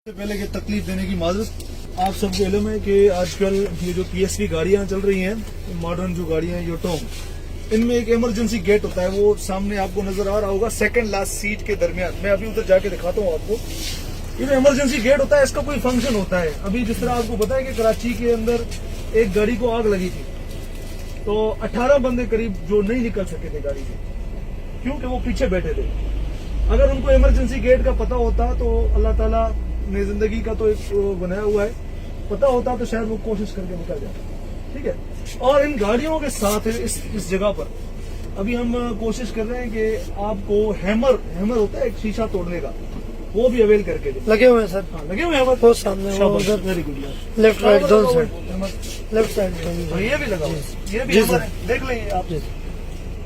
सबसे पहले कि तकलीफ देने की माजरत। आप सबको इल्म है कि आजकल ये जो PSV गाड़ियां चल रही हैं, मॉडर्न जो गाड़ियां हैं योटोंग, इनमें एक इमरजेंसी गेट होता है। वो सामने आपको नजर आ रहा होगा, सेकंड लास्ट सीट के दरमियान। मैं अभी उधर जाके दिखाता हूँ आपको। ये जो इमरजेंसी गेट होता है, इसका कोई फंक्शन होता है। अभी जिस तरह आपको पता है कि कराची के अंदर एक गाड़ी को आग लगी थी, तो 18 बंदे करीब जो नहीं निकल सके थे गाड़ी से, क्योंकि वो पीछे बैठे थे। अगर उनको इमरजेंसी गेट का पता होता तो अल्लाह ताला ने जिंदगी का तो एक बनाया हुआ है, पता होता तो शायद वो कोशिश करके निकल जाता। ठीक है। और इन गाड़ियों के साथ इस जगह पर अभी हम कोशिश कर रहे हैं कि आपको हैमर होता है एक शीशा तोड़ने का, वो भी अवेल करके दे। लगे हुए हैं सर। हाँ, लगे हुए हैं वो सामने वो उधर वेरी गुड यार। लेफ्ट राइट दोनों साइड, लेफ्ट साइड ये भी लगा हुआ है, ये भी जी हैमर सर। है, देख लेंगे आप।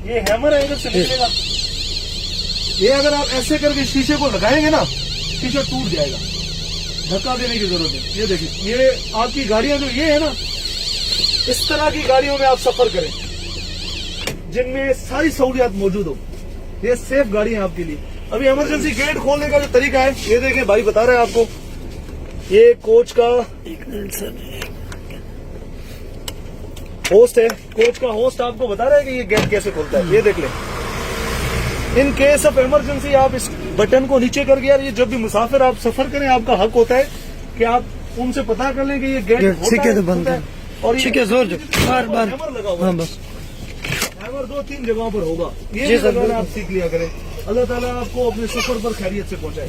ये हैमर है, इधर से निकलेगा। ये अगर आप ऐसे करके शीशे को लगाएंगे ना, शीशा टूट जाएगा। धक्का देने की जरूरत है। ये देखिए, ये आपकी गाड़ियां जो ये है ना, इस तरह की गाड़ियों में आप सफर करें जिनमें सारी सहूलियात मौजूद हो। ये सेफ गाड़ी है आपके लिए। अभी इमरजेंसी गेट खोलने का जो तरीका है, ये देखें, भाई बता रहे हैं आपको। ये कोच का होस्ट है, कोच का होस्ट आपको बता रहा है कि ये गेट कैसे खुलता है। ये देख लें। इन केस ऑफ इमरजेंसी आप इस बटन को नीचे करके, यार ये जब भी मुसाफिर आप सफर करें, आपका हक होता है कि आप उनसे पता कर लें कि ये गेट ठीक है, बंद है। और ठीक है, जोर जो बार बार हैमर लगा हुआ है। हाँ बस हैमर 2-3 जगहों पर होगा। ये जी सर, लगाना आप सीख लिया करें। अल्लाह ताला आपको अपने सफर पर खैरियत से पहुंचाए।